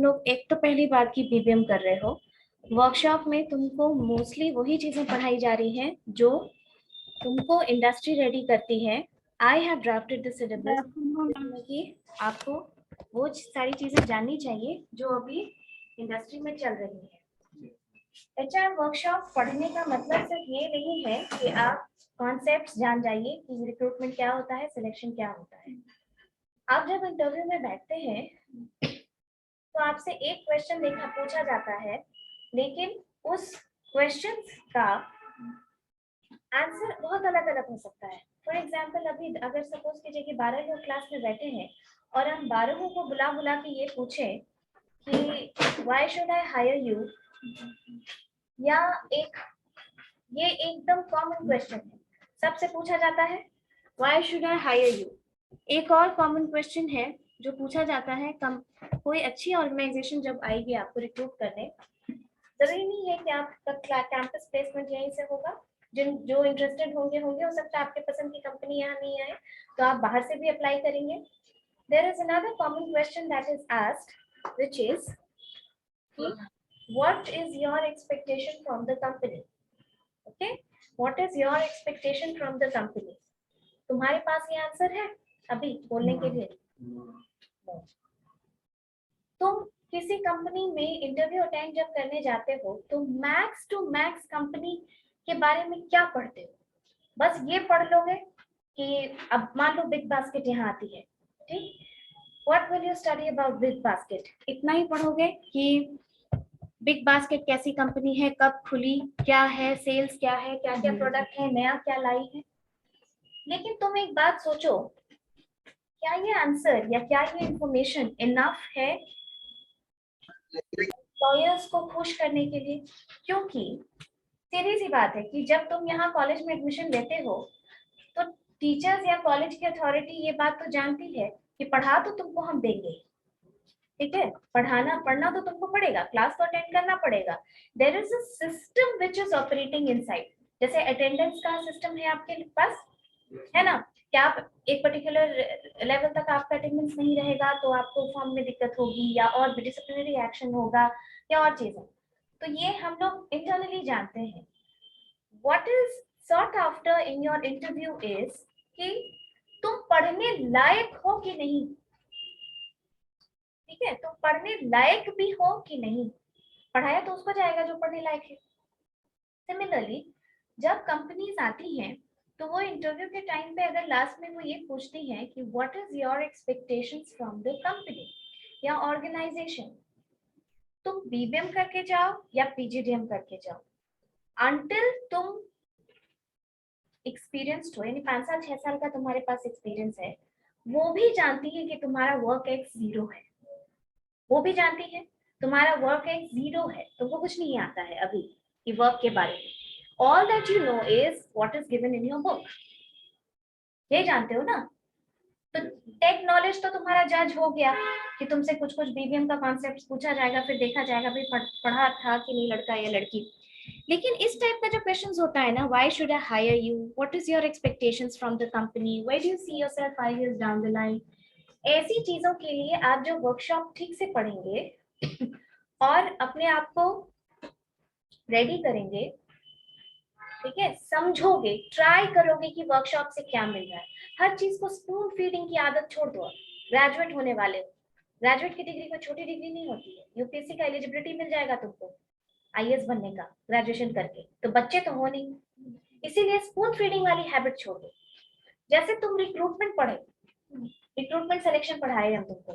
लोग एक तो पहली बार की बीबीएम कर रहे हो, वर्कशॉप में तुमको मोस्टली वही चीजें पढ़ाई जा रही हैं जो तुमको इंडस्ट्री रेडी करती है। I have drafted the syllabus कि आपको वो सारी चीजें जाननी चाहिए जो अभी इंडस्ट्री में चल रही है। एचआर वर्कशॉप पढ़ने का मतलब सिर्फ ये नहीं है कि आप कॉन्सेप्ट्स जान जाइए कि रिक्रूटमेंट क्या होता है, सिलेक्शन क्या होता है। आप जब इंटरव्यू में बैठते हैं तो आपसे एक क्वेश्चन देखा पूछा जाता है, लेकिन उस क्वेश्चन का आंसर बहुत अलग अलग हो सकता है। फॉर एग्जाम्पल, अभी अगर सपोज कीजिए कि 12 लोग क्लास में बैठे हैं और हम 12 को बुला बुला के ये पूछे कि why should I hire you, या ये एकदम कॉमन क्वेश्चन है, सबसे पूछा जाता है why should I hire you. एक और कॉमन क्वेश्चन है जो पूछा जाता है कोई अच्छी ऑर्गेनाइजेशन जब आएगी आपको रिक्रूट करने, जरूरी नहीं है कि आपका कैंपस प्लेसमेंट यहीं से होगा। जो इंटरेस्टेड होंगे हो सकता है आपके पसंद की कंपनी यहाँ नहीं आए तो आप बाहर से भी अप्लाई करेंगे। There is another common question that is asked which is what is your expectation from the company. Okay, what is your expectation from the company. तुम्हारे पास ये आंसर है अभी बोलने के लिए? तुम किसी कंपनी में इंटरव्यू अटेंड जब करने जाते हो तो मैक्स टू मैक्स कंपनी के बारे में क्या पढ़ते हो? बस ये पढ़ लोगे कि अब मान लो बिग बास्केट यहाँ आती है, ठीक, what will you study about big basket, इतना ही पढ़ोगे कि बिग बास्केट कैसी कंपनी है, कब खुली, क्या है सेल्स, क्या है, क्या क्या प्रोडक्ट है, नया क्या लाई है। लेकिन तुम एक बात सोचो, क्या ये आंसर या क्या ये इंफॉर्मेशन इनफ है लॉयर्स को खुश करने के लिए? क्योंकि सीधी सी बात है कि जब तुम यहाँ कॉलेज में एडमिशन लेते हो तो टीचर्स या कॉलेज की अथॉरिटी ये बात तो जानती है कि पढ़ा तो तुमको हम देंगे, ठीक है, पढ़ना तो तुमको पड़ेगा, क्लास तो अटेंड करना पड़ेगा। There is a system which is operating inside. जैसे अटेंडेंस का सिस्टम है आपके पास, है ना, कि आप एक पर्टिकुलर लेवल तक आपका अटेंडेंस नहीं रहेगा तो आपको फॉर्म में दिक्कत होगी या और भी डिसिप्लिनरी एक्शन होगा या और चीजें। तो ये हम लोग इंटरनली जानते हैं। What is sort after in your interview is कि तुम पढ़ने लायक हो कि नहीं, ठीक है, तुम पढ़ने लायक भी हो कि नहीं। पढ़ाया तो उसको जाएगा जो पढ़ने लायक है। सिमिलरली जब कंपनीज आती हैं तो वो इंटरव्यू के टाइम पे अगर लास्ट में वो ये पूछती हैं कि what is your expectations from the company या ऑर्गेनाइजेशन, तुम बीबीएम करके जाओ या पीजीडीएम करके जाओ, अंटिल तुम एक्सपीरियंस्ड हो, यानी 5 साल 6 साल का तुम्हारे पास एक्सपीरियंस है, वो भी जानती है कि तुम्हारा वर्क एक्स 0 है। वो भी जानती है तुम्हारा वर्क एक्स 0 है, तुमको कुछ नहीं आता है अभी कि वर्क के बारे में। All that you know is what is given in your book. ये जानते हो ना? तो टेक नॉलेज तो तुम्हारा जज हो गया कि तुमसे कुछ कुछ बीबीएम का कॉन्सेप्ट पूछा जाएगा, फिर देखा जाएगा भाई पढ़ा था कि नहीं लड़का या लड़की। लेकिन इस टाइप का जो क्वेश्चंस होता है ना, why should I hire you, what is your expectations from the company, where do you see yourself 5 years down the line, ऐसी चीजों के लिए आप जो वर्कशॉप ठीक से पढ़ेंगे और अपने आप को रेडी करेंगे, ठीक है, समझोगे, ट्राई करोगे कि वर्कशॉप से क्या मिल रहा है। हर चीज को स्पून फीडिंग की आदत छोड़ दो। ग्रेजुएट होने वाले हो, ग्रेजुएट की डिग्री कोई छोटी डिग्री नहीं होती है। यूपीएससी का एलिजिबिलिटी मिल जाएगा तुमको आईएएस बनने का ग्रेजुएशन करके, तो बच्चे तो हो नहीं, इसीलिए स्पून फीडिंग वाली हैबिट छोड़ दो। जैसे तुम रिक्रूटमेंट पढ़े, रिक्रूटमेंट सिलेक्शन पढ़ाए हम तुमको,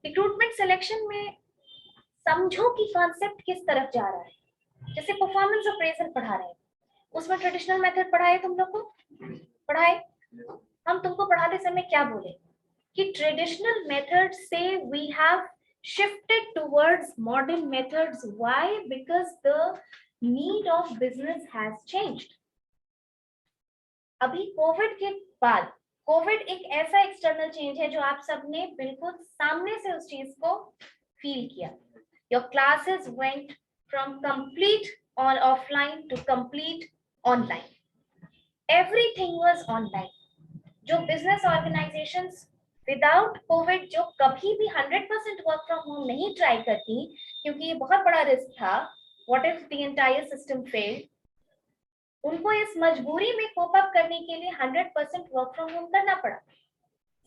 रिक्रूटमेंट सिलेक्शन में समझो कि कॉन्सेप्ट किस तरफ जा रहा है। जैसे परफॉर्मेंस अप्रेजल पढ़ा रहे हैं, उसमें ट्रेडिशनल मेथड पढ़ाए तुम लोग को, पढ़ाए। हम तुमको पढ़ाते समय क्या बोले कि ट्रेडिशनल मेथड से we have shifted towards modern methods. Why? Because the need of business has changed. अभी कोविड के बाद, कोविड एक ऐसा एक्सटर्नल चेंज है जो आप सबने बिल्कुल सामने से उस चीज को फील किया। Your classes went from complete on offline to complete online. Everything was online. जो बिजनेस ऑर्गेनाइजेशंस विदाउट कोविड जो कभी भी 100% वर्क फ्रॉम होम नहीं ट्राई करती, क्योंकि ये बहुत बड़ा रिस्क था, what if the entire system failed, उनको इस मजबूरी में कोप अप करने के लिए 100% वर्क फ्रॉम होम करना पड़ा.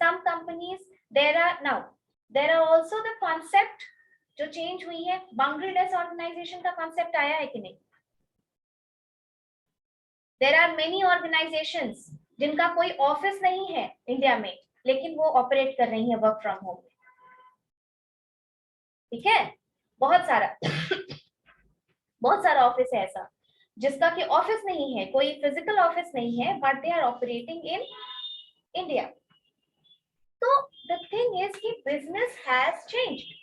Some companies, there are also the concept जो चेंज हुई है, बाउंड्री लेस ऑर्गेनाइजेशन का कॉन्सेप्ट आया है कि नहीं. देयर आर मेनी ऑर्गेनाइजेशंस जिनका कोई ऑफिस नहीं है इंडिया में, लेकिन वो ऑपरेट कर रही है वर्क फ्रॉम होम. ठीक है, बहुत सारा बहुत सारा ऑफिस है ऐसा जिसका कि ऑफिस नहीं है, कोई फिजिकल ऑफिस नहीं है, but they are operating in India. तो द थिंग इज कि बिजनेस हैज चेंज्ड.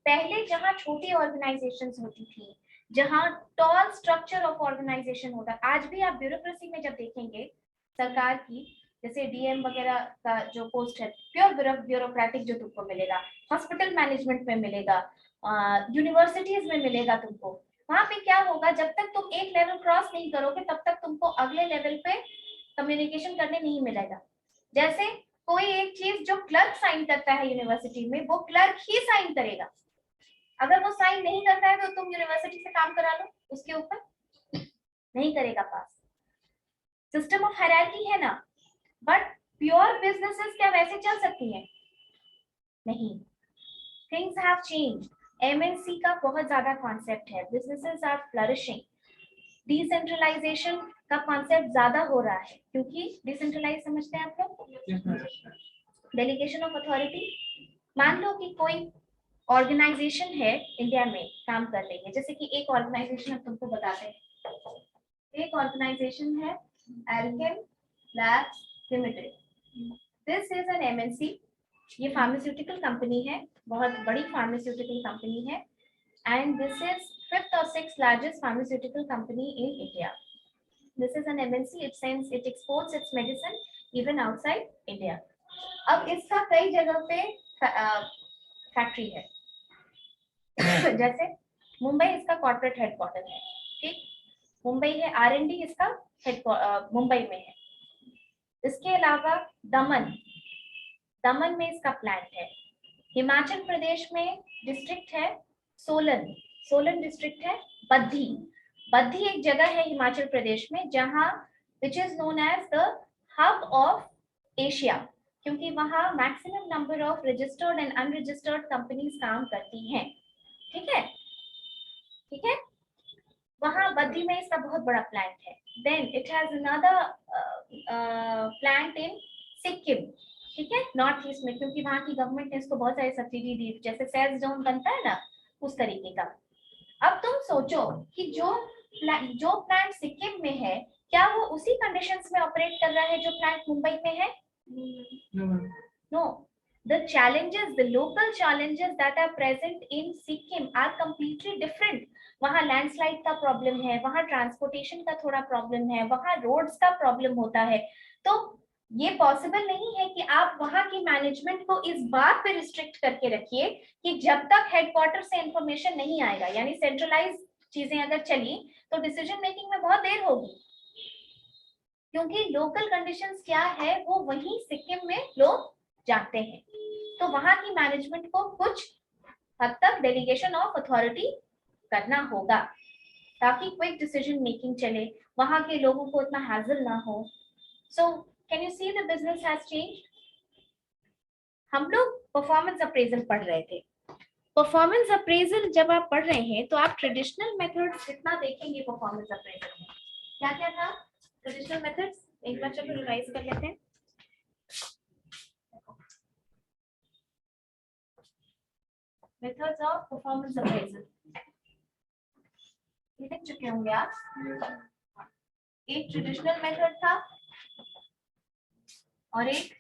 पहले जहां छोटी ऑर्गेनाइजेशंस होती थी, जहां टॉल स्ट्रक्चर ऑफ ऑर्गेनाइजेशन होता, आज भी आप ब्यूरोक्रेसी में जब देखेंगे सरकार की, जैसे डीएम वगैरह का जो पोस्ट है, प्योर ब्यूरोक्रेटिक जो तुमको मिलेगा, हॉस्पिटल मैनेजमेंट में मिलेगा, यूनिवर्सिटीज में मिलेगा तुमको. वहां पे क्या होगा, जब तक तुम एक लेवल क्रॉस नहीं करोगे तब तक तुमको अगले लेवल पे कम्युनिकेशन करने नहीं मिलेगा. जैसे कोई एक चीज जो क्लर्क साइन करता है यूनिवर्सिटी में, वो क्लर्क ही साइन करेगा. अगर वो साइन नहीं करता है तो तुम यूनिवर्सिटी से काम करा लो उसके ऊपर, नहीं करेगा पास. सिस्टम ऑफ हायरार्की है ना. बट प्योर बिजनेसेस क्या वैसे चल सकती हैं? नहीं. Things have changed. एमएनसी का बहुत ज्यादा कॉन्सेप्ट है, बिजनेसेस आर फ्लरिशिंग. डिसेंट्रलाइजेशन का कॉन्सेप्ट ज्यादा हो रहा है, क्योंकि डिसेंट्रलाइज समझते हैं आप लोग, डेलीगेशन ऑफ अथॉरिटी. मान लो कि कोई ऑर्गेनाइजेशन है इंडिया में काम कर रही है, जैसे कि एक ऑर्गेनाइजेशन हम तुमको बताते हैं. एक ऑर्गेनाइजेशन है Alkem labs limited. This is an MNC. ये फार्मास्यूटिकल कंपनी है, बहुत बड़ी फार्मास्यूटिकल कंपनी है, एंड दिस इज फिफ्थ और sixth largest pharmaceutical company in India. This is an MNC. It exports it's medicine even outside India. अब इसका कई जगह पे फैक्ट्री है. जैसे मुंबई इसका कॉर्पोरेट हेडक्वार्टर है. ठीक, मुंबई है. आर&डी इसका मुंबई में है. इसके अलावा दमन में इसका प्लांट है. हिमाचल प्रदेश में डिस्ट्रिक्ट है सोलन डिस्ट्रिक्ट है. बद्धी एक जगह है हिमाचल प्रदेश में, जहां which is known as the hub of Asia, क्योंकि वहां maximum number of registered and unregistered companies काम करती हैं. ठीक है, ठीक है. वहां बद्री में इसका बहुत बड़ा प्लांट है. Then it has another plant in Sikkim. ठीक है, नॉर्थ ईस्ट में, क्योंकि वहां की गवर्नमेंट ने इसको बहुत सारी सब्सिडी दी, जैसे सेल्स जोन बनता है ना, उस तरीके का. अब तुम सोचो कि जो प्लांट सिक्किम में है, क्या वो उसी कंडीशंस में ऑपरेट कर रहा है जो प्लांट मुंबई में है? No. The challenges, the local challenges that are present in Sikkim are completely different. वहाँ लैंडस्लाइड का प्रॉब्लम है, वहाँ ट्रांसपोर्टेशन का थोड़ा प्रॉब्लम है, वहाँ रोड्स का प्रॉब्लम होता है. तो ये पॉसिबल नहीं है कि आप वहाँ की मैनेजमेंट को इस बात पे रिस्ट्रिक्ट करके रखिए कि जब तक हेडक्वार्टर से इंफॉर्मेशन नहीं आएगा, यानी सेंट्रलाइज चीजें अगर चली तो डिसीजन मेकिंग में बहुत देर होगी, क्योंकि लोकल कंडीशंस क्या है वो वहीं सिक्किम में लोग जानते हैं. तो वहां की मैनेजमेंट को कुछ हद तक डेलीगेशन ऑफ अथॉरिटी करना होगा, ताकि क्विक डिसीजन मेकिंग चले, वहां के लोगों को इतना हैजल ना हो. So can you see the business has changed. हम लोग परफॉर्मेंस अप्रेजल पढ़ रहे थे. परफॉर्मेंस अप्रेजल जब आप पढ़ रहे हैं तो आप ट्रेडिशनल मेथड्स कितना देखेंगे परफॉर्मेंस अप्रेजल में. क्या क्या था ट्रेडिशनल मेथड्स, एक बार चलो रिवाइज कर लेते हैं. मेथड्स ऑफ परफॉर्मेंस अप्रेजल ये देख चुके होंगे आप. एक ट्रेडिशनल मेथड था और एक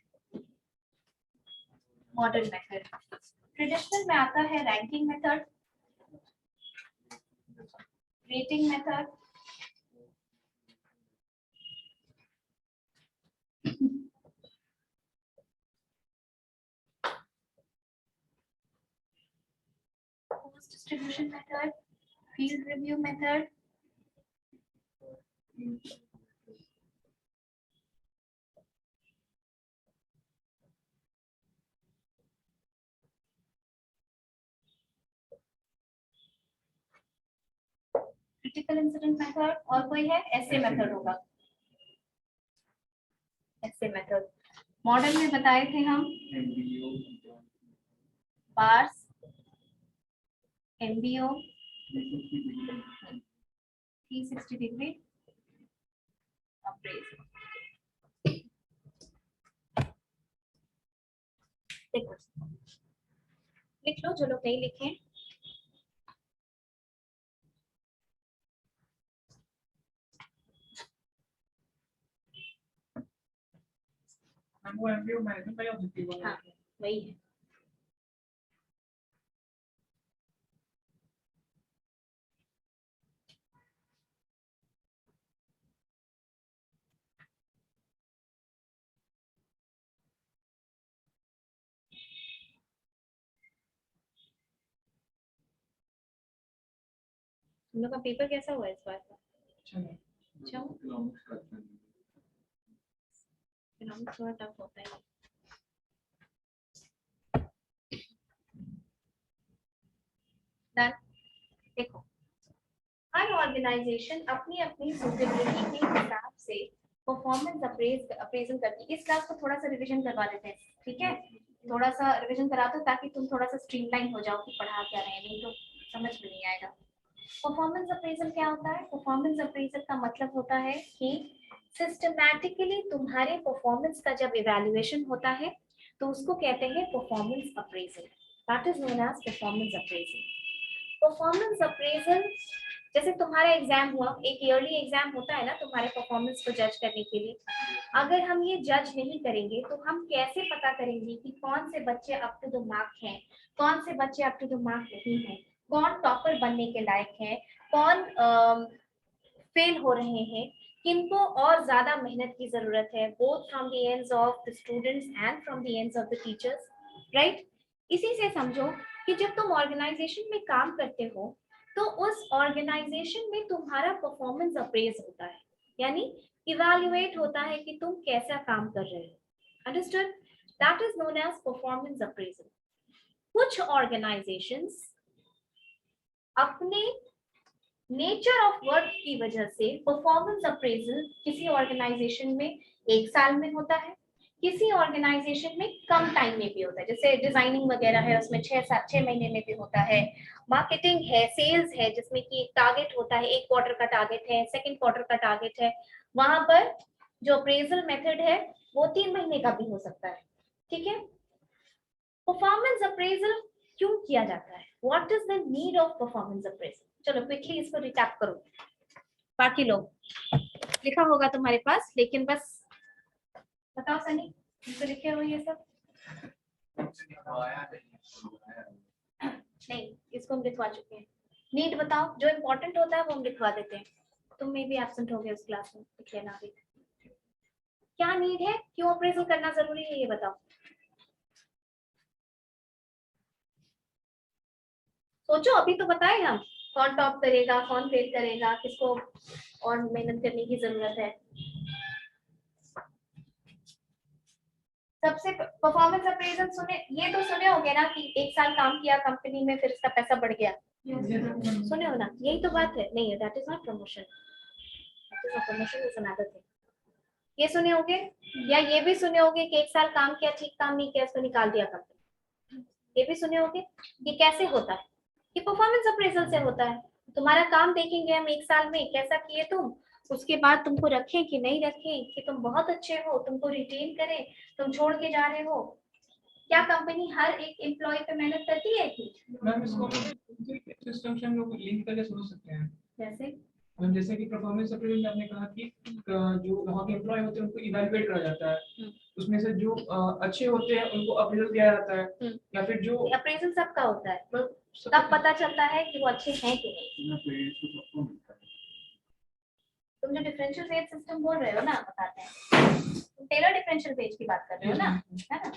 मॉडर्न मेथड. ट्रेडिशनल में आता है ranking method, rating method, post distribution method, field review method, critical incident method, और कोई है ऐसे मेथड होगा, ऐसे मेथड। मॉडल में बताए थे हम पार्स, एमबीओ, 360 डिग्री अप्रेजल। देखो लिख लो जो लोग नहीं लिखे। वो एमबीओ मैनेजमेंट का ऑब्जेक्टिव है। हाँ वही है। तुम लोग का पेपर कैसा हुआ इस बार का? अच्छा इकोनॉमिक्स थोड़ा टफ होता है। डन। देखो हर ऑर्गेनाइजेशन अपनी अपनी सूटेबिलिटी के हिसाब से परफॉर्मेंस अप्रेजल करती है। इस क्लास को थोड़ा सा रिवीजन करवा देते हैं, ठीक है? थोड़ा सा रिवीजन करा दो ताकि तुम थोड़ा सा स्ट्रीमलाइन हो जाओ कि पढ़ा क्या रहे हैं, नहीं तो समझ में नहीं आएगा। परफॉर्मेंस अप्रेजल क्या होता है? परफॉर्मेंस अप्रेजल का मतलब होता है कि सिस्टमैटिकली तुम्हारे परफॉर्मेंस का जब इवैल्यूएशन होता है तो उसको कहते हैं performance appraisal. That is known as performance appraisal. Performance appraisal जैसे तुम्हारा एग्जाम हुआ, एक ईयरली एग्जाम होता है ना तुम्हारे परफॉर्मेंस को जज करने के लिए। अगर हम ये जज नहीं करेंगे तो हम कैसे पता करेंगे कि कौन से बच्चे अप टू द मार्क हैं, कौन से बच्चे अप टू द मार्क नहीं हैं, कौन टॉपर बनने के लायक है, कौन फेल हो रहे हैं, किनको और ज्यादा मेहनत की जरूरत है, both from the ends of the students and from the ends of the teachers, right? इसी से समझो कि जब तुम ऑर्गेनाइजेशन में काम करते हो तो उस ऑर्गेनाइजेशन में तुम्हारा परफॉर्मेंस अप्रेज होता है, यानी इवैल्यूएट होता है कि तुम कैसा काम कर रहे हो। Understood? That is known as performance appraisal. कुछ ऑर्गेनाइजेशंस अपने नेचर ऑफ वर्क की वजह से परफॉर्मेंस अप्रेजल किसी ऑर्गेनाइजेशन में 1 साल में होता है, किसी ऑर्गेनाइजेशन में कम टाइम में भी होता है। जैसे डिजाइनिंग वगैरह है उसमें 6 महीने में भी होता है, मार्केटिंग है, सेल्स है जिसमें कि एक टारगेट होता है, 1 क्वार्टर का टारगेट है, सेकंड क्वार्टर का टारगेट है, वहां पर जो अप्रेजल मेथड है वो 3 महीने का भी हो सकता है, ठीक है? परफॉर्मेंस अप्रेजल क्यों किया जाता है? What is the need of performance appraisal? चलो क्विकली इसको रिकैप करो। बाकी लोग लिखा होगा तुम्हारे पास, लेकिन बस बताओ सनी, तो लिखे हो ये सब? नहीं, इसको हम लिखवा चुके हैं। नीड बताओ, जो इम्पोर्टेंट होता है वो हम लिखवा देते हैं। तुम में भी एब्सेंट हो गए उस क्लास में, लिख लेना भी। क्या नीड है, क्यों अप्रेजल करना जरूरी है, ये बताओ। सोचो, अभी तो बताए हम कौन टॉप करेगा, कौन फेल करेगा, किसको और मेहनत करने की जरूरत है। सबसे परफॉर्मेंस अप्रेजल सुने, ये तो सुने होंगे ना कि 1 साल काम किया कंपनी में फिर इसका पैसा बढ़ गया, सुने हो ना? यही तो बात है। नहीं, that is not promotion, promotion is another thing. ये सुने होंगे, या ये भी सुने होंगे कि 1 साल काम किया, ठीक काम नहीं किया, इसको निकाल दिया कंपनी। ये भी सुने होंगे। ये कैसे होता है? ये परफॉर्मेंस अप्रेजल से होता है। तुम्हारा काम देखेंगे हम 1 साल में कैसा किए तुम, उसके बाद तुमको रखें कि नहीं रखें, कि तुम बहुत अच्छे हो, तुमको रिटेन करें, तुम छोड़ के जा रहे हो। क्या कंपनी हर एक एम्प्लॉय पे मेहनत करती है कि? मैम इसको सिस्टम से हम लोग लिंक करके समझ सकते हैं। जैसे मैम जैसे कि परफॉर्मेंस अप्रेजल में आपने कहा कि जो वहाँ के एम्प्लॉय होते हैं उनको इवैल्यूएट करा जाता है, उसमें से जो अच्छे होते हैं उनको अप्रेजल दिया जाता है, या फिर जो अप्रेजल सबका होता है, तो तब पता चलता है कि वो अच्छे हैं कि नहीं। तुम जो डिफरेंशियल वेज सिस्टम बोल रहे हो ना, बताते हैं, तुम टेलर डिफरेंशियल वेज की बात कर रहे हो ना, है ना?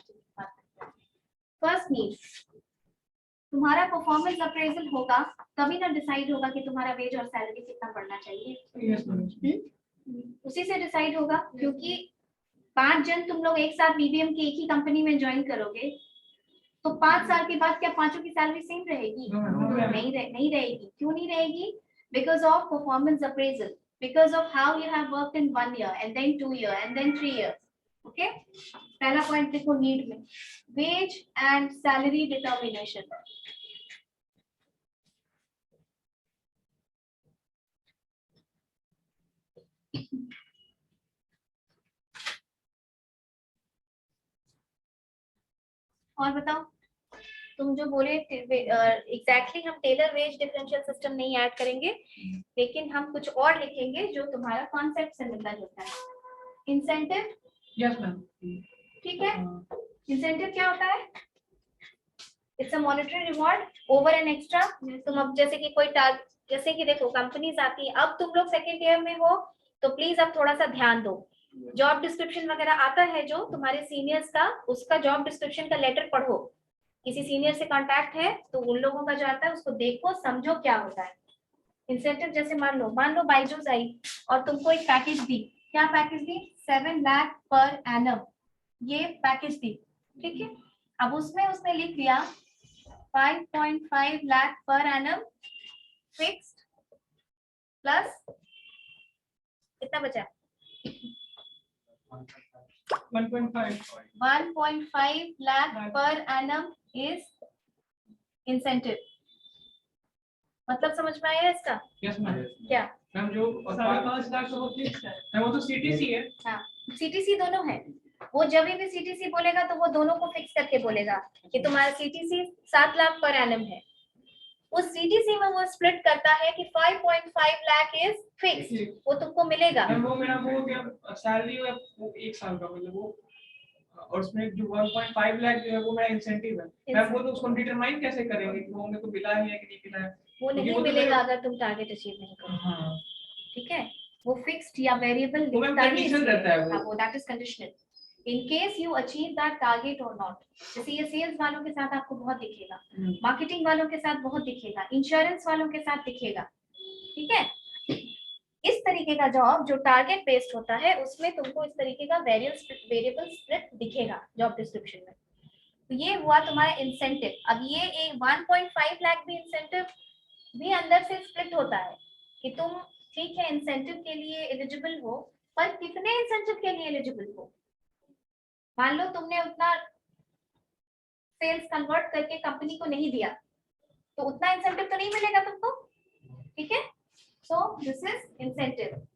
फर्स्ट नीड, तुम्हारा परफॉर्मेंस अप्रेजल होगा तभी ना डिसाइड होगा कि तुम्हारा वेज और सैलरी कितना बढ़ना चाहिए। उसी से डिसाइड होगा, क्योंकि 5 जन तुम लोग एक साथ बीबीएम की एक ही कंपनी में ज्वाइन करोगे तो 5 साल के बाद क्या पांचों की सैलरी सेम रहेगी? नहीं रहेगी। क्यों नहीं रहेगी? because of performance appraisal, because of how you have worked in 1 year and then 2 year and then 3 years. Okay, पहला point देखो need में wage and salary determination. और बताओ, तुम जो बोले एग्जैक्टली हम टेलर वेज डिफरेंशियल सिस्टम नहीं ऐड करेंगे, लेकिन हम कुछ और लिखेंगे जो तुम्हारा कॉन्सेप्ट से मिलता जुलता है। इंसेंटिव, यस मैम, ठीक है। इंसेंटिव क्या होता है? It's a monetary reward over an extra. तुम अब जैसे कि कोई टारगेट, जैसे कि देखो कंपनीज आती है, अब तुम लोग सेकेंड ईयर में हो तो प्लीज अब थोड़ा सा ध्यान दो। जॉब डिस्क्रिप्शन वगैरह आता है जो तुम्हारे सीनियर्स का, उसका जॉब डिस्क्रिप्शन का लेटर पढ़ो। किसी सीनियर से कांटेक्ट है तो उन लोगों का जो आता है उसको देखो, समझो क्या होता है। इंसेंटिव जैसे मान लो बायजूस आई और तुमको एक पैकेज दी। क्या पैकेज दी? 7 लाख पर एनम, ये पैकेज दी, ठीक है। अब उसमें उसने लिख दिया 5.5 lakh per annum fixed plus कितना बचा? 1.5 lakh per annum is incentive. मतलब समझ में आया इसका? Yes ma'am. क्या मैम जो 5.5 लाख वो फिक्स है, मैम वो तो सीटीसी है। हाँ, सीटीसी दोनों है। वो जब भी सीटीसी बोलेगा तो वो दोनों को फिक्स करके बोलेगा कि तुम्हारा सीटीसी 7 लाख पर एनम है। उस सीटीसी में वो स्प्लिट करता है कि 5.5 लाख इज फिक्स, वो तुमको मिलेगा। वो मेरा वो क्या सैलरी है वो 1 साल का, मतलब वो, और उसमें जो 1.5 लाख जो है वो मेरा इंसेंटिव है। मैम वो तो उसको डिटरमाइन कैसे करेंगे कि वो मेरे को मिला है कि नहीं मिला है? वो नहीं मिलेगा अगर तुम टारगेट अचीव नहीं करोगे। हाँ, ठीक है, वो फिक्स्ड या वेरिएबल कंडीशन रहता है वो। वो that is conditional in case you achieve that target और नॉट। जैसे ये सेल्स वालों के साथ आपको बहुत दिखेगा, मार्केटिंग वालों के साथ बहुत दिखेगा, इंश्योरेंस वालों के साथ दिखेगा। ठीक है, इस तरीके का जॉब जो टारगेट बेस्ड होता है उसमें तुमको इस तरीके का वेरिएबल स्प्लिट दिखेगा जॉब डिस्क्रिप्शन में। तो ये हुआ तुम्हारा इंसेंटिव। अब ये एक 1.5 लाख भी इंसेंटिव भी अंदर से स्प्लिट होता है कि तुम ठीक है इंसेंटिव के लिए एलिजिबल हो, पर कितने इंसेंटिव के लिए एलिजिबल हो। मान लो तुमने उतना सेल्स कन्वर्ट करके कंपनी को नहीं दिया तो उतना इंसेंटिव तो नहीं मिलेगा तुमको। ठीक है, सो दिस इज इंसेंटिव।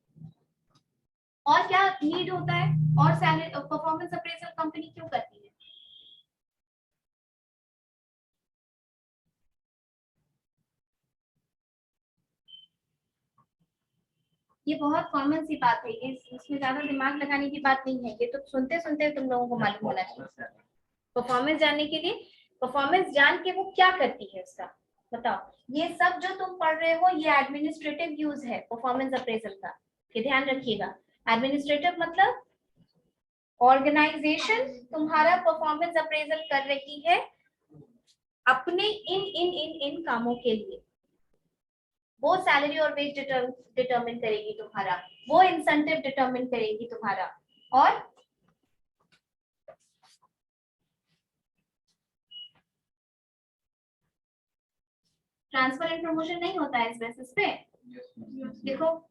और क्या नीड होता है, और सैलरी परफॉर्मेंस अप्रेजल कंपनी क्यों करती है? ये बहुत कॉमन सी बात है, ये इसमें ज्यादा दिमाग लगाने की बात नहीं है, ये तो सुनते सुनते तुम लोगों को मालूम होना चाहिए। परफॉर्मेंस जानने के लिए, परफॉर्मेंस जान के वो क्या करती है उसका बताओ। ये सब जो तुम पढ़ रहे हो ये एडमिनिस्ट्रेटिव यूज है परफॉर्मेंस अप्रेजल का, ये ध्यान रखिएगा। एडमिनिस्ट्रेटिव मतलब ऑर्गेनाइजेशन तुम्हारा परफॉर्मेंस अप्रेजल कर रही है अपने इन इन इन इन कामों के लिए। वो सैलरी और वेज डिटरमिन करेगी तुम्हारा, वो इंसेंटिव डिटरमिन करेगी तुम्हारा, और ट्रांसफर एंड प्रमोशन नहीं होता है इस बेसिस पे। देखो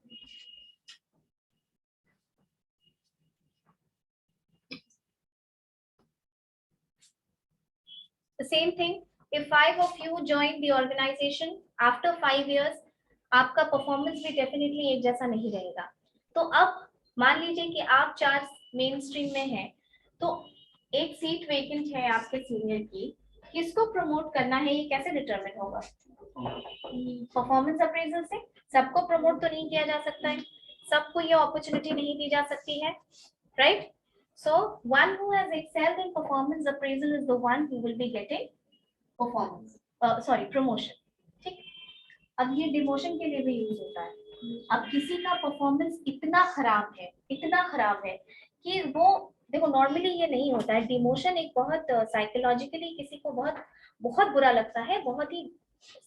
the same thing, if 5 of you join the organization after 5 years, आपका परफॉर्मेंस भी डेफिनेटली एक जैसा नहीं रहेगा। तो अब मान लीजिए कि आप 4 मेन स्ट्रीम में हैं, तो एक सीट वेकेंट है आपके सीनियर की, किसको प्रमोट करना है ये कैसे डिटरमिन होगा? परफॉर्मेंस अप्रेजल से। सबको प्रमोट तो नहीं किया जा सकता है, सबको ये अपॉर्चुनिटी नहीं दी जा सकती है, right? So one who has excelled in performance appraisal is the one who will be getting promotion. ठीक, अब ये डिमोशन के लिए भी यूज होता है। अब किसी का परफॉर्मेंस इतना खराब है कि वो, देखो नॉर्मली ये नहीं होता है डिमोशन, एक बहुत साइकोलॉजिकली किसी को बहुत बहुत बुरा लगता है, बहुत ही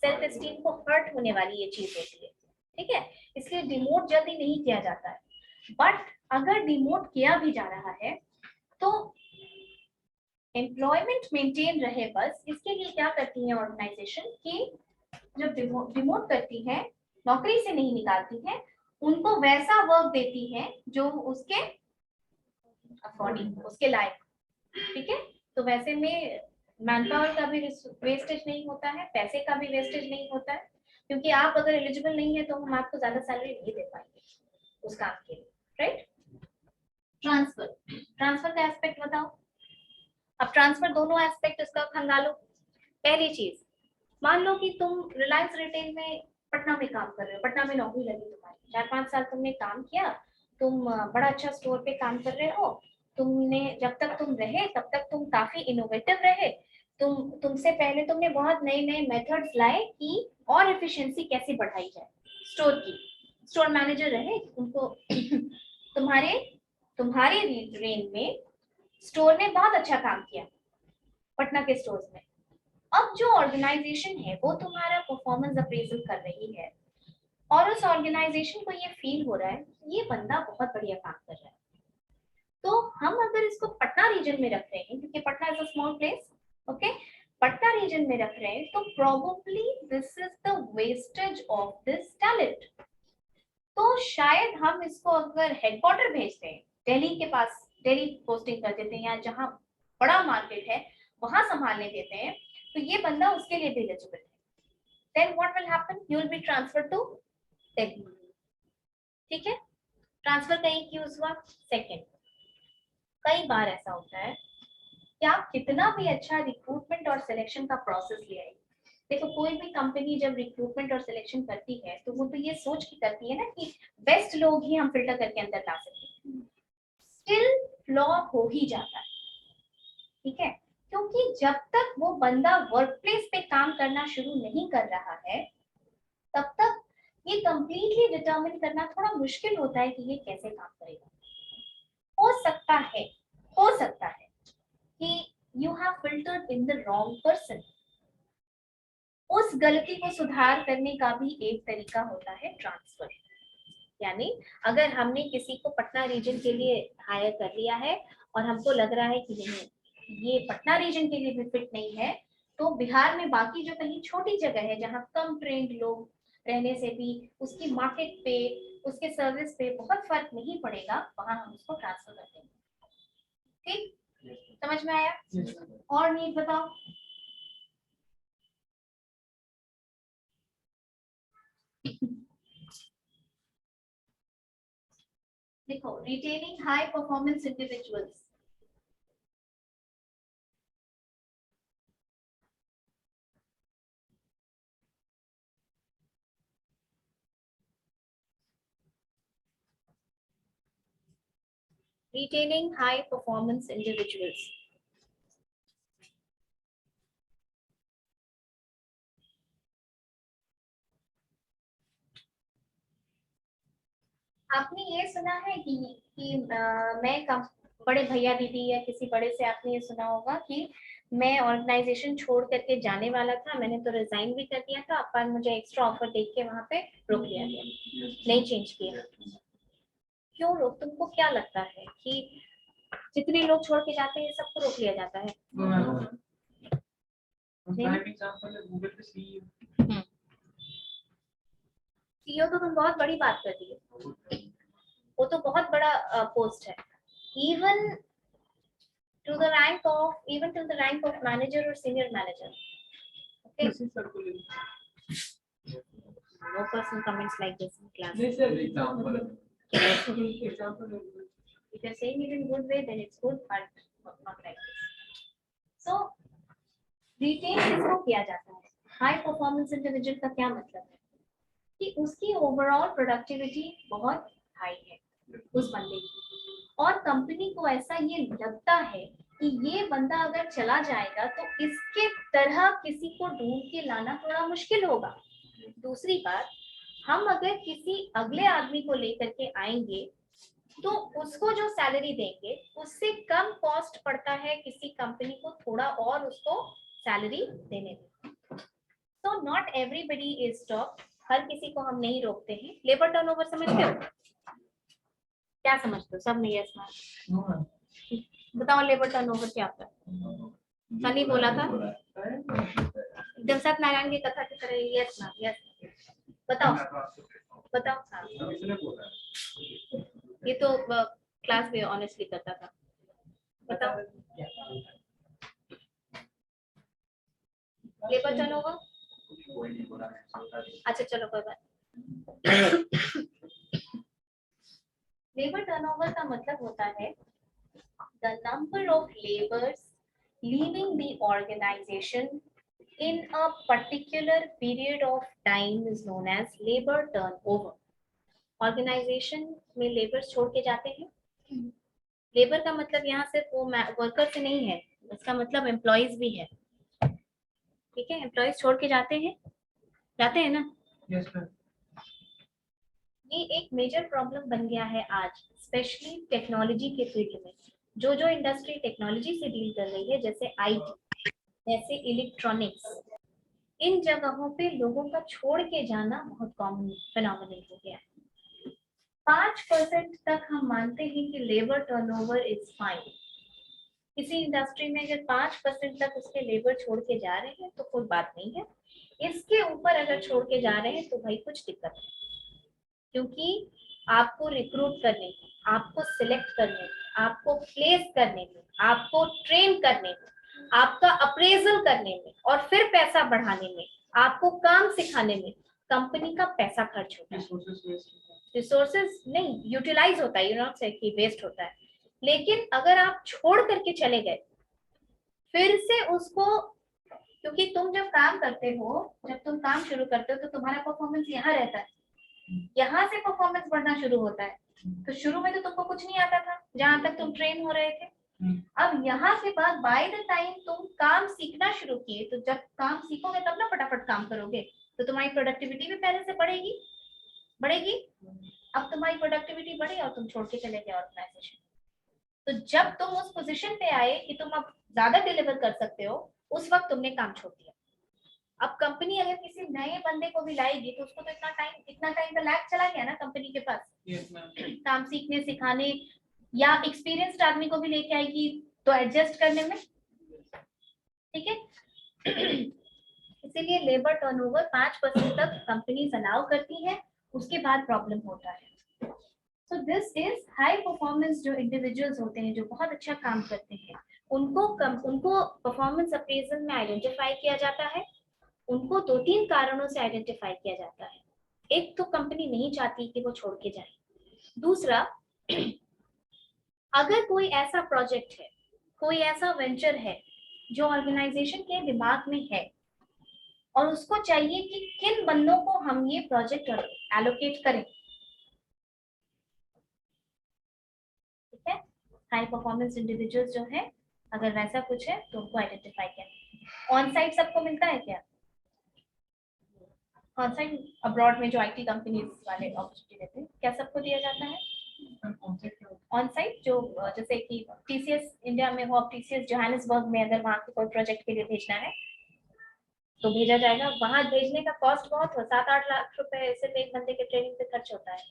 सेल्फ एस्टीम को हर्ट होने वाली ये चीज होती है। ठीक है, इसलिए डिमोट जल्दी नहीं किया जाता है। बट अगर डिमोट किया भी जा रहा है तो एम्प्लॉयमेंट मेंटेन रहे, बस इसके लिए क्या करती है ऑर्गेनाइजेशन कि जब डिमोट करती है नौकरी से नहीं निकालती है, उनको वैसा वर्क देती है जो उसके अकॉर्डिंग, उसके लायक, ठीक है। तो वैसे में मैन पावर का भी वेस्टेज नहीं होता है, पैसे का भी वेस्टेज नहीं होता है, क्योंकि आप अगर एलिजिबल नहीं है तो हम आपको ज्यादा सैलरी नहीं दे पाएंगे उस काम के लिए, राइट। ट्रांसफर का एस्पेक्ट बताओ। अब ट्रांसफर दोनों एस्पेक्ट इसका खंगालो। पहली चीज, मान लो कि तुम रिलायंस रिटेल में पटना में काम कर रहे हो, पटना में नौकरी लगी तुम्हारी, 4-5 साल तुमने काम किया, तुम बड़ा अच्छा स्टोर पे काम कर रहे हो, तुमने जब तक तुम रहे तब तक तुम काफी इनोवेटिव रहे, तुमसे पहले तुमने बहुत नए नए मेथड्स लाए कि और एफिशिएंसी कैसे बढ़ाई जाए स्टोर की, स्टोर मैनेजर रहे, उनको तुम्हारे रेंज में स्टोर ने बहुत अच्छा काम किया पटना के स्टोर्स में। अब जो ऑर्गेनाइजेशन है वो तुम्हारा परफॉर्मेंस अप्रेजल कर रही है और उस ऑर्गेनाइजेशन को ये फील हो रहा है ये बंदा बहुत बढ़िया काम कर रहा है, तो हम अगर इसको पटना रीजन में रख रहे हैं, क्योंकि Patna is a small place, okay, Patna region में रख रहे हैं, तो probably this is the wastage of this talent. तो शायद हम इसको अगर हेडक्वार्टर भेजते हैं दिल्ली के पास, दिल्ली पोस्टिंग कर देते हैं या जहां बड़ा मार्केट है वहां संभालने देते हैं, तो ये बंदा उसके लिए भी एलिजिबल है। Then what will happen, you will be transferred to Delhi, ठीक है। ट्रांसफर का एक यूज हुआ। सेकंड, कई बार ऐसा होता है कि आप कितना भी अच्छा रिक्रूटमेंट और सिलेक्शन का प्रोसेस ले आए, देखो कोई भी कंपनी जब रिक्रूटमेंट और सिलेक्शन करती है तो वो तो ये सोच के करती है ना कि बेस्ट लोग ही हम फिल्टर करके अंदर ला सकते हैं, स्टिल फ्लॉ हो ही जाता है, ठीक है, क्योंकि जब तक वो बंदा वर्क प्लेस पे काम करना शुरू नहीं कर रहा है तब तक ये कंप्लीटली डिटरमिन करना थोड़ा मुश्किल होता है कि ये कैसे काम करेगा। हो सकता है कि you have filtered in the wrong person. उस गलती को सुधार करने का भी एक तरीका होता है ट्रांसफर। यानी अगर हमने किसी को पटना रीजन के लिए हायर कर लिया है और हमको लग रहा है कि नहीं ये पटना रीजन के लिए भी फिट नहीं है, तो बिहार में बाकी जो कहीं छोटी जगह है जहाँ कम ट्रेंड लोग रहने से भी उसकी मार्केट पे, उसके सर्विस पे बहुत फर्क नहीं पड़ेगा, वहां हम उसको ट्रांसफर कर देंगे। ठीक, समझ में आया? और नीड बताओ। देखो, retaining high performance individuals, retaining high performance individuals. आपने ये सुना है मैं बड़े भैया दीदी या किसी बड़े से आपने ये सुना होगा कि मैं ऑर्गेनाइजेशन छोड़ करके जाने वाला था, मैंने तो रिजाइन भी कर दिया था, पर मुझे एक्स्ट्रा ऑफर देख के वहां पे रोक लिया गया, नहीं चेंज किया। क्यों रोक, तुमको क्या लगता है कि जितने लोग छोड़ के जाते हैं सबको रोक लिया जाता है? सीईओ तो तुम बहुत बड़ी बात कर दी है, वो तो बहुत बड़ा पोस्ट है, even to the rank of manager or senior manager. Okay. No person comments like this in class. This is an example. If you're saying it in good way, then it's good, but not like this. So, retain किसको किया जाता है? High performance individual का क्या मतलब है? कि उसकी ओवरऑल प्रोडक्टिविटी बहुत हाई है उस बंदे की, और कंपनी को ऐसा ये लगता है कि ये बंदा अगर चला जाएगा तो इसके तरह किसी को ढूंढ के लाना थोड़ा मुश्किल होगा। दूसरी बात, हम अगर किसी अगले आदमी को लेकर के आएंगे तो उसको जो सैलरी देंगे उससे कम कॉस्ट पड़ता है किसी कंपनी को थोड़ा और उसको सैलरी देने में। तो नॉट एवरीबडी इज स्टॉप, हर किसी को हम नहीं रोकते हैं। लेबर टर्नओवर समझते हो? क्या समझते हो सब में? यस मैम, बताओ लेबर टर्नओवर क्या होता है? सनी बोला था एकदम सत्यनारायण की कथा की तरह। Yes ma'am, yes. बताओ बताओ। हाँ, ये तो क्लास में ऑनेस्टली करता था। बताओ लेबर टर्नओवर। अच्छा चलो कोई बात। लेबर टर्नओवर का मतलब होता है the number of laborers leaving the organization in a particular period of time is known as labor turnover. Organization में लेबर्स छोड़ के जाते हैं। लेबर का मतलब यहाँ सिर्फ वो वर्कर से नहीं है, इसका मतलब एम्प्लॉइज भी है। ठीक है, एम्प्लॉइज छोड़ के जाते हैं ना। Yes ma'am. ये एक मेजर प्रॉब्लम बन गया है आज, स्पेशली टेक्नोलॉजी के फील्ड में। जो इंडस्ट्री टेक्नोलॉजी से डील कर रही है, जैसे आईटी, जैसे इलेक्ट्रॉनिक्स, इन जगहों पे लोगों का छोड़ के जाना बहुत कॉमन फिनोमिनल हो गया है। 5% तक हम मानते हैं कि लेबर टर्नओवर इज फाइन। किसी इंडस्ट्री में अगर 5% तक उसके लेबर छोड़ के जा रहे हैं तो कोई बात नहीं है। इसके ऊपर अगर छोड़ के जा रहे हैं तो भाई कुछ दिक्कत है, क्योंकि आपको रिक्रूट करने में, आपको सिलेक्ट करने में, आपको प्लेस करने में, आपको ट्रेन करने में, आपका अप्रेजल करने में और फिर पैसा बढ़ाने में, आपको काम सिखाने में कंपनी का पैसा खर्च होता है। रिसोर्सेज नहीं यूटिलाइज होता है, यू नॉट से कि वेस्ट होता है। लेकिन अगर आप छोड़ करके चले गए फिर से उसको, क्योंकि तुम जब काम करते हो, जब तुम काम शुरू करते हो तो तुम्हारा परफॉर्मेंस यहाँ रहता है, यहाँ से परफॉर्मेंस बढ़ना शुरू होता है। तो शुरू में तो तुमको कुछ नहीं आता था जहां तक तुम ट्रेन हो रहे थे। अब यहाँ के बाद बाय द टाइम तुम काम सीखना शुरू किए, तो जब काम सीखोगे तब ना फटाफट काम करोगे, तो तुम्हारी प्रोडक्टिविटी भी पहले से बढ़ेगी। अब तुम्हारी प्रोडक्टिविटी बढ़ी और तुम छोड़ के चले गए ऑर्गेनाइजेशन। तो जब तुम उस पोजीशन पे आए कि तुम अब ज्यादा डिलीवर कर सकते हो, उस वक्त तुमने काम छोड़ दिया। अब कंपनी अगर किसी नए बंदे को भी लाएगी तो उसको तो इतना टाइम का लैग चला गया ना कंपनी के पास। काम सीखने सिखाने, या एक्सपीरियंस्ड आदमी को भी लेके आएगी तो एडजस्ट करने में। ठीक है, इसीलिए लेबर टर्नओवर 5% तक कंपनीज अलाउ करती है, उसके बाद प्रॉब्लम होता है। So this is high performance. जो इंडिविजुअल्स होते हैं जो बहुत अच्छा काम करते हैं, उनको परफॉर्मेंस अप्रेजल में आइडेंटिफाई किया जाता है। उनको 2-3 कारणों से आइडेंटिफाई किया जाता है। एक तो कंपनी नहीं चाहती कि वो छोड़ के जाए। दूसरा, अगर कोई ऐसा प्रोजेक्ट है, कोई ऐसा वेंचर है जो ऑर्गेनाइजेशन के दिमाग में है और उसको चाहिए कि किन बंदों को हम ये प्रोजेक्ट एलोकेट करें। ठीक है, हाई परफॉर्मेंस इंडिविजुअल्स जो है, अगर वैसा कुछ है तो उनको आइडेंटिफाई किया। ऑन साइट सबको मिलता है क्या? ऑन साइट अब्रॉड में जो आईटी कंपनीज वाले अपॉर्चुनिटी देते हैं, क्या सबको दिया जाता है ऑन साइट? जो जैसे कि टीसीएस इंडिया में हो, टीसीएस जोहानिसबर्ग में अगर वहाँ के कोई प्रोजेक्ट के लिए भेजना है तो भेजा जाएगा। वहां भेजने का कॉस्ट बहुत हो, 7-8 लाख रुपए सिर्फ एक बंदे के ट्रेनिंग पे खर्च होता है।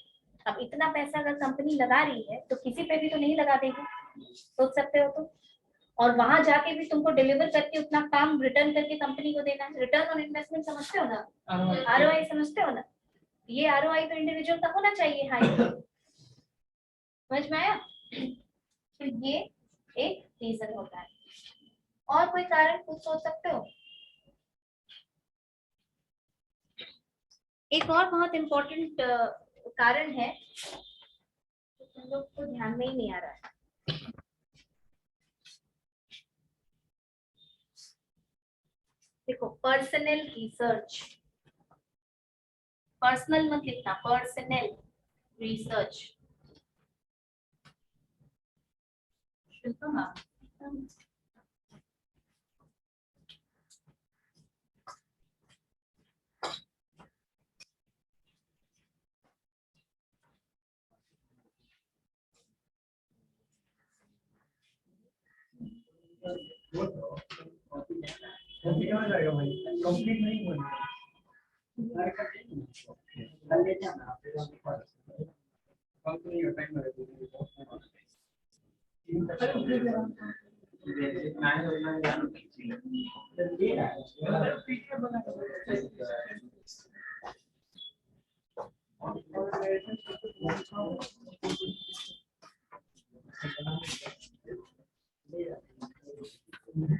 अब इतना पैसा अगर कंपनी लगा रही है तो किसी पे भी तो नहीं लगा देगी, सोच सकते हो तुम। और वहां जाके भी तुमको डिलीवर करके उतना काम रिटर्न करके कंपनी को देना है। रिटर्न ऑन इन्वेस्टमेंट समझते हो ना, आरओआई समझते हो ना? ये आरओआई तो इंडिविजुअल का होना चाहिए हाई। समझ में आया? तो ये एक रीजन होता है। और कोई कारण कुछ सोच सकते हो? एक और बहुत इम्पोर्टेंट कारण है तो तुम लोग को ध्यान में ही नहीं आ रहा है। देखो, पर्सनल रिसर्च। पर्सनल मत लिखना, पर्सनल रिसर्च। कंप्लीट नहीं हुआ। कितना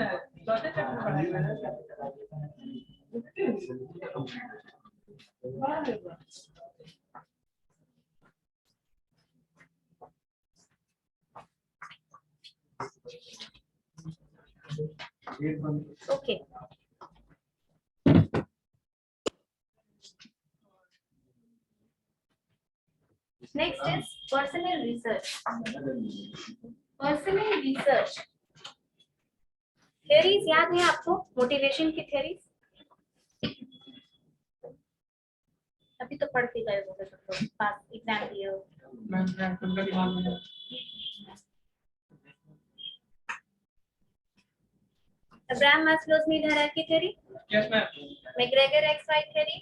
है? चौथे तक में पढ़ाई मैंने। Okay. Next is personal research. Personal research. Theories याद है आपको? मोटिवेशन की theories? अभी तो पढ़ के गए होंगे तो पास एग्जाम दिए हो। मैं तुमका दिमाग में Abraham Maslow's need hierarchy theory, yes ma'am, McGregor X Y theory,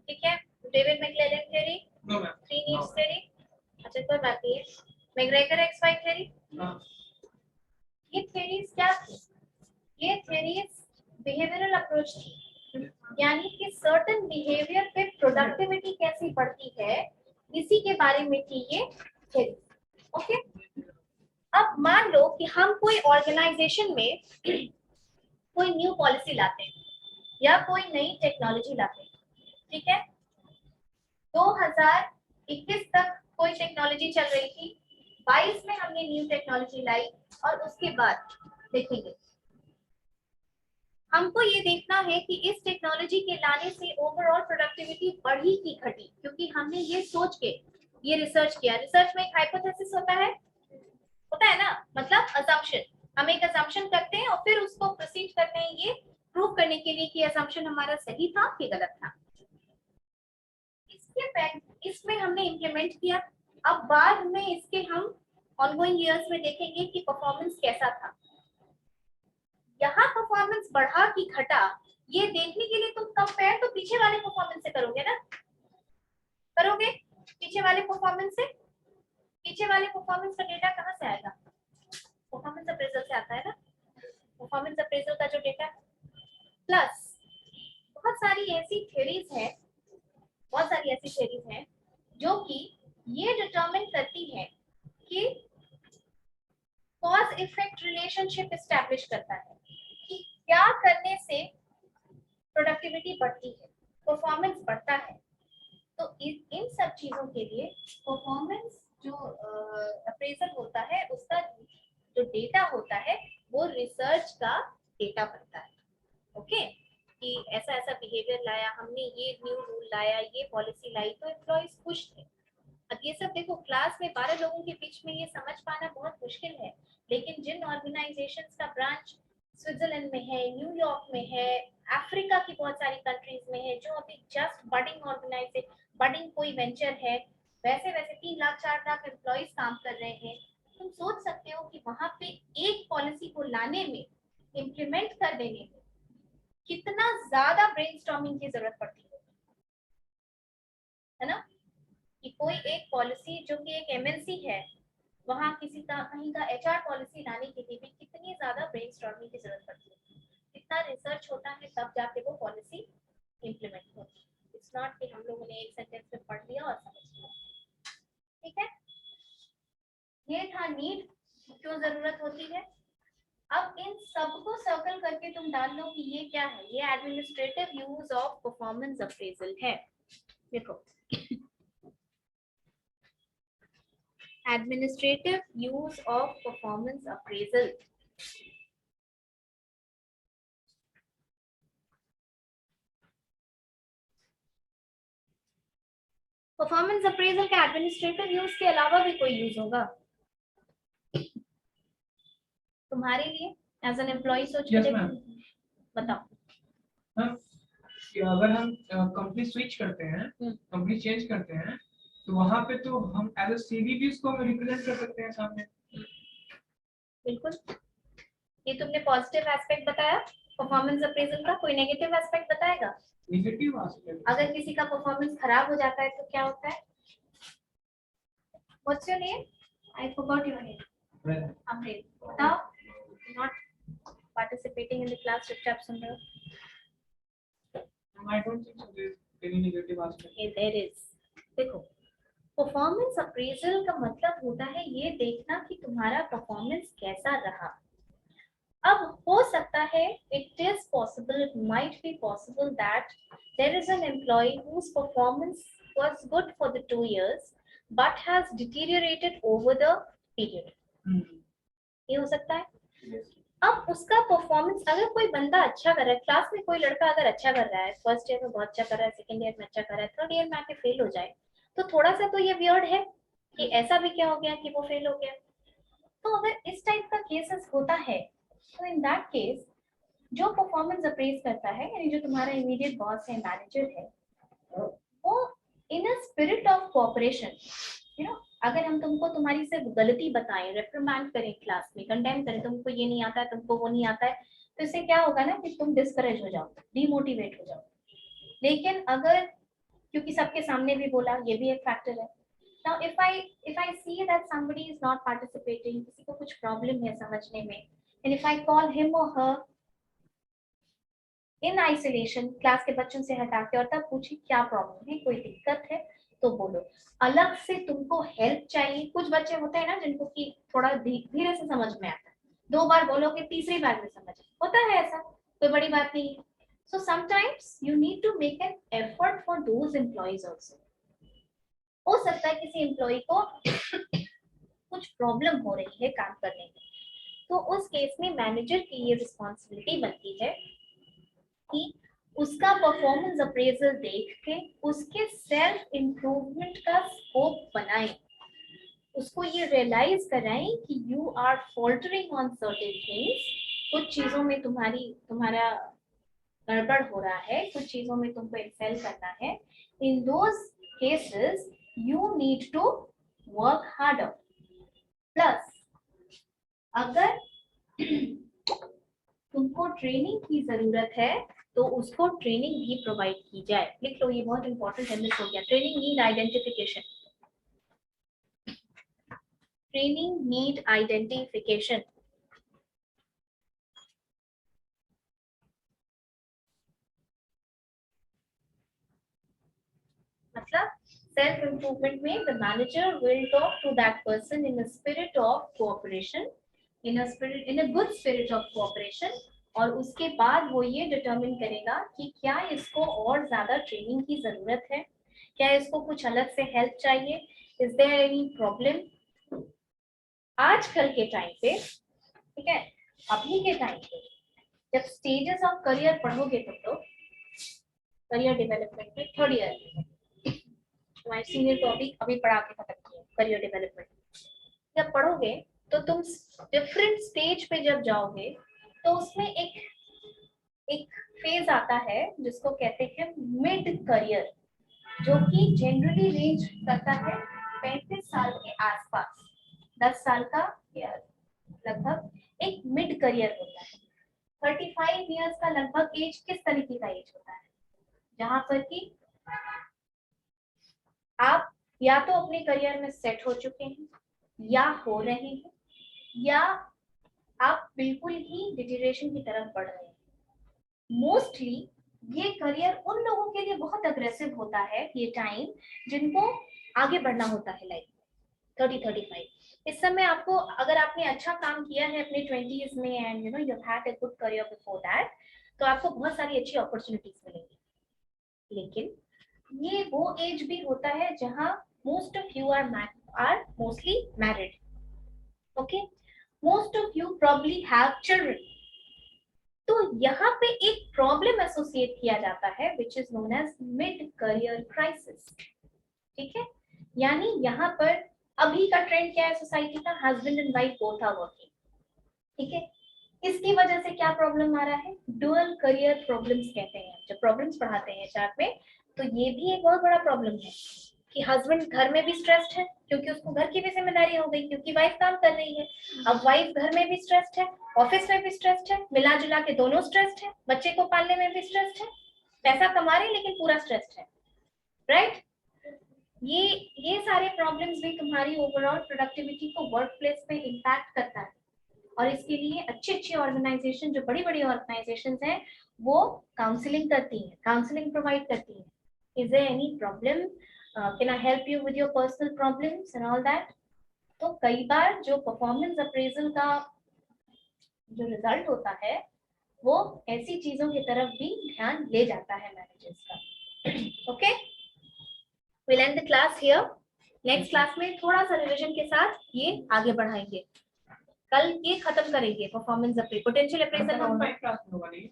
ठीक है, David McClelland theory, no ma'am, three needs theory, अच्छा कोई बात नहीं है, मैकग्रेगर एक्स वाई थ्योरी। हाँ, ये थ्योरीज क्या थी? ये थ्योरीज बिहेवियरल अप्रोच थी, यानी कि सर्टेन बिहेवियर पे प्रोडक्टिविटी कैसी बढ़ती है इसी के बारे में थी ये थ्योरी। ओके, अब मान लो कि हम कोई ऑर्गेनाइजेशन में कोई न्यू पॉलिसी लाते हैं या कोई नई टेक्नोलॉजी लाते हैं, ठीक है, 2021 तक कोई टेक्नोलॉजी चल रही थी, 22 में हमने न्यू टेक्नोलॉजी लाई और उसके बाद देखेंगे हमको ये देखना है कि इस टेक्नोलॉजी के लाने से ओवरऑल प्रोडक्टिविटी बढ़ी कि घटी, क्योंकि हमने ये सोच के ये रिसर्च किया। रिसर्च में एक हाइपोथेसिस होता है ना, मतलब असम्पशन। हम एक असम्पशन करते हैं और फिर उसको प्रोसीड करते हैं ये प्रूव करने के लिए कि असम्पशन हमारा सही था कि गलत था। इसमें हमने इम्प्लीमेंट किया। अब बाद में इसके हम ऑनगोइंग ईयर्स में देखेंगे कि परफॉर्मेंस कैसा था, यहाँ परफॉर्मेंस बढ़ा कि घटा, ये देखने के लिए तुम कंपेयर तो पीछे वाले परफॉर्मेंस से करोगे ना, करोगे पीछे वाले परफॉर्मेंस से। पीछे वाले परफॉर्मेंस का डेटा कहाँ से आएगा? परफॉर्मेंस अप्रेजल से आता है ना, परफॉर्मेंस अप्रेजल का जो डेटा प्लस बहुत सारी ऐसी थ्योरीज हैं, बहुत सारी ऐसी थ्योरीज हैं जो कि ये डिटरमिन करती है कि कॉज इफेक्ट रिलेशनशिप एस्टैब्लिश करता है कि क्या करने से प्रोडक्टिविटी बढ़ती है, परफॉर्मेंस बढ़ता है। तो इन सब चीजों के लिए परफॉर्मेंस जो अप्रेजल होता है उसका जो डेटा होता है वो रिसर्च का डेटा बनता है। ओके, कि ऐसा ऐसा बिहेवियर लाया हमने, ये न्यू रूल लाया, ये पॉलिसी लाई, तो एम्प्लॉइज खुश थे। अब ये सब देखो, क्लास में 12 लोगों के बीच में ये समझ पाना बहुत मुश्किल है, लेकिन जिन ऑर्गेनाइजेशंस का ब्रांच स्विट्जरलैंड में है, न्यूयॉर्क में है, अफ्रीका की बहुत सारी कंट्रीज में है, जो अभी जस्ट बडिंग ऑर्गेनाइजेशन, बडिंग कोई वेंचर है, वैसे वैसे 3 लाख 4 लाख एम्प्लॉइज काम कर रहे हैं। तुम सोच सकते हो कि वहां पे एक पॉलिसी को लाने में, इम्प्लीमेंट कर देने में कितना ज्यादा ब्रेनस्टॉर्मिंग की जरूरत पड़ती है ना, कि कोई एक पॉलिसी जो कि एक एमएनसी है, वहां किसी का कहीं का एचआर पॉलिसी लाने के लिए भी कितनी ज्यादा ब्रेनस्टॉर्मिंग की जरूरत पड़ती है, कितना रिसर्च होता है, तब जाके वो पॉलिसी इम्प्लीमेंट होती है। इट्स नॉट कि हम लोगों ने एक सेंटेंस में पढ़ लिया और समझ लिया। ठीक है, ये था नीड, क्यों जरूरत होती है। अब इन सबको सर्कल करके तुम डाल लो कि ये क्या है, ये administrative use of performance appraisal है। देखो, administrative use of performance appraisal। Performance appraisal का एडमिनिस्ट्रेटिव यूज के अलावा भी कोई यूज होगा? तुम्हारे लिए एज एन एम्प्लॉय सोच के Yes, देखो। ma'am. बताओ। हाँ, कि अगर हम कंपनी स्विच करते हैं, कंपनी चेंज करते हैं, तो वहां पे तो हम एज अ सीवी भी उसको हम रिप्रेजेंट कर सकते हैं सामने। बिल्कुल, ये तुमने पॉजिटिव एस्पेक्ट बताया परफॉर्मेंस अप्रेजल का, कोई नेगेटिव एस्पेक्ट बताएगा? नेगेटिव एस्पेक्ट, अगर किसी का परफॉर्मेंस खराब हो जाता है तो क्या होता है? What's your name? I forgot your name. Amrit, बताओ। Not participating in the class, चुपचाप सुन रहे हो। I don't think so there is any negative aspect. There is. देखो, परफॉर्मेंस अप्रेजल का मतलब होता है ये देखना कि तुम्हारा परफॉर्मेंस कैसा रहा। अब हो सकता है, it is possible, it might be possible that there is an employee whose performance was good for the 2 years but has deteriorated over the period. ये हो सकता है। Yes. अब उसका परफॉर्मेंस, अगर कोई बंदा अच्छा कर रहा है, क्लास में कोई लड़का अगर अच्छा कर रहा है, फर्स्ट ईयर में बहुत अच्छा कर रहा है, सेकंड ईयर में अच्छा कर रहा है, थर्ड ईयर में आके फेल हो जाए, तो थोड़ा सा तो ये वियर्ड है कि ऐसा भी क्या हो गया कि वो फेल हो गया। तो अगर इस टाइप का केसेस होता है, तो इन दैट केस जो परफॉर्मेंस अप्रेज करता है, यानी जो तुम्हारा इमीडिएट बॉस है, मैनेजर है, वो in a spirit of cooperation, you know, अगर हम तुमको तुम्हारी सिर्फ गलती बताएं, रिप्रिमांड करें क्लास में, कंडेम करें, तुमको ये नहीं आता है, तुमको वो नहीं आता है, तो इससे क्या होगा ना कि तुम डिस्करेज हो जाओ, डिमोटिवेट हो जाओ। लेकिन अगर, क्योंकि सबके सामने भी बोला, ये भी एक फैक्टर है। Now if I see that somebody is not participating, किसी को कुछ प्रॉब्लम है समझने में, and if I call him or her in isolation, class के बच्चों से हटा के, और तब पूछी क्या प्रॉब्लम है, कोई दिक्कत है तो बोलो। अलग से तुमको हेल्प चाहिए, कुछ बच्चे होते हैं ना जिनको कि थोड़ा धीरे से समझ में आता है, 2 बार बोलोगे तीसरी बार में समझ होता है, ऐसा कोई बड़ी बात नहीं है। So sometimes you need to make an effort for those employees also. हो सकता है किसी एम्प्लॉय को कुछ प्रॉब्लम हो रही है काम करने में, तो उस केस में मैनेजर की ये रिस्पॉन्सिबिलिटी बनती है कि उसका परफॉर्मेंस अप्रेजल देख के उसके सेल्फ इम्प्रूवमेंट का स्कोप बनाएं, उसको ये रियलाइज कराएं कि you are faltering on certain things, कुछ चीजों में तुम्हारा गड़बड़ हो रहा है, कुछ चीजों में तुमको एक्सेल करना है। In those cases you need to work harder. Plus अगर तुमको ट्रेनिंग की जरूरत है तो उसको ट्रेनिंग भी प्रोवाइड की जाए। लिख लो, ये बहुत इंपॉर्टेंट है, मिस हो गया। Training need identification, training need identification. मतलब सेल्फ इम्प्रूवमेंट में the manager will talk to that person in a spirit of cooperation, in a good spirit of cooperation, और उसके बाद वो ये डिटरमिन करेगा कि क्या इसको और ज्यादा ट्रेनिंग की जरूरत है, क्या इसको कुछ अलग से हेल्प चाहिए, इज देयर एनी प्रॉब्लम। आजकल के टाइम पे, ठीक है, अभी के टाइम पे जब स्टेजेस ऑफ करियर पढ़ोगे तुम लोग, करियर डेवलपमेंट में थर्ड ईयर, तुम्हारे सीनियर तो अभी पढ़ा के खत्म किया करियर डेवलपमेंट, जब पढ़ोगे तो तुम डिफरेंट स्टेज पे जब जाओगे तो उसमें एक फेज आता है जिसको कहते हैं मिड करियर, जो कि जनरली रेंज करता है 35 साल के आसपास, 10 साल का लगभग एक मिड करियर होता है। 35 इयर्स का लगभग एज किस तरीके का एज होता है, जहां पर कि आप या तो अपने करियर में सेट हो चुके हैं, या हो रहे हैं, या आप बिल्कुल ही डिटीरिएशन की तरफ बढ़ रहे हैं। मोस्टली ये करियर उन लोगों के लिए बहुत अग्रेसिव होता है, ये टाइम, जिनको आगे बढ़ना होता है लाइफ में, 30-35। इस समय आपको, अगर आपने अच्छा काम किया है अपने 20s में and you know you had a good career before that, तो आपको बहुत सारी अच्छी अपॉर्चुनिटीज मिलेंगी। लेकिन ये वो एज भी होता है जहां most of you are mostly married, okay, most of you probably have children. तो यहाँ पे एक प्रॉब्लम एसोसिएट किया जाता है which is known as mid career crisis, ठीक है। यानी यहाँ पर अभी का ट्रेंड क्या है सोसाइटी का, husband and wife both are working, ठीक है, इसकी वजह से क्या प्रॉब्लम आ रहा है, डुअल करियर प्रॉब्लम्स कहते हैं। जब प्रॉब्लम्स पढ़ाते हैं चार्ट में, तो ये भी एक बहुत बड़ा प्रॉब्लम है कि हस्बैंड घर में भी स्ट्रेस्ड है क्योंकि उसको घर की भी जिम्मेदारी हो गई, क्योंकि वाइफ काम कर रही है। अब वाइफ घर में भी स्ट्रेस्ड है, ऑफिस में भी स्ट्रेस्ड है, मिला जुला के दोनों स्ट्रेस्ड है, बच्चे को पालने में भी स्ट्रेस्ड है, पैसा कमा रहे लेकिन पूरा स्ट्रेस्ड है, राइट। ये सारे प्रॉब्लम्स भी तुम्हारी ओवरऑल प्रोडक्टिविटी को वर्क प्लेस पे इम्पैक्ट करता है। और इसके लिए अच्छी अच्छी ऑर्गेनाइजेशन, जो बड़ी बड़ी ऑर्गेनाइजेशन हैं, वो काउंसलिंग करती हैं, काउंसलिंग प्रोवाइड करती हैं। Is there any problem, can I help you with your personal problems and all that. तो कई बार जो परफॉर्मेंस अप्रेजल का जो रिजल्ट होता है, वो ऐसी चीजों की तरफ भी ध्यान ले जाता है मैनेजर्स का। Okay, will and the class here. Next class में थोड़ा सा रिवीजन के साथ ये आगे बढ़ाएंगे। कल ये खत्म करेंगे performance appraisal, potential appraisal. Online class में होगा नहीं?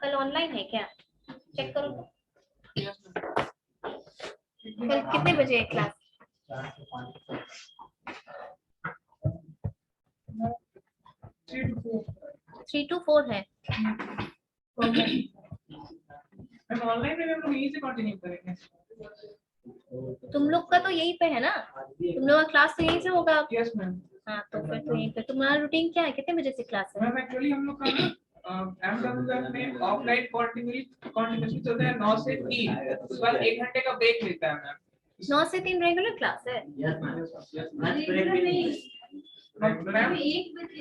कल ऑनलाइन है क्या, चेक करो तो। Yes, ma'am. कल कितने बजे है क्लास? 3 to 4 है। मैम ऑनलाइन में हम लोग यहीं से कंटिन्यू करेंगे। तुम लोग का तो यहीं पे है ना, तुम लोग का क्लास तो यहीं से होगा। Yes ma'am. हाँ, तो फिर तो यहीं पे। तुम्हारा रूटीन क्या है, कितने बजे से क्लास है? मैम एक्चुअली हम लोग का ना एमडब्ल्यूएफ में ऑफलाइन कंटिन्यूअसली चलता है 9 से 3, उसके बाद 1 घंटे का ब्रेक मिलता है मैम। 9 से 3 रेगुलर क्लास है? यस मैम, लंच ब्रेक भी नहीं है। मैम 1 बजे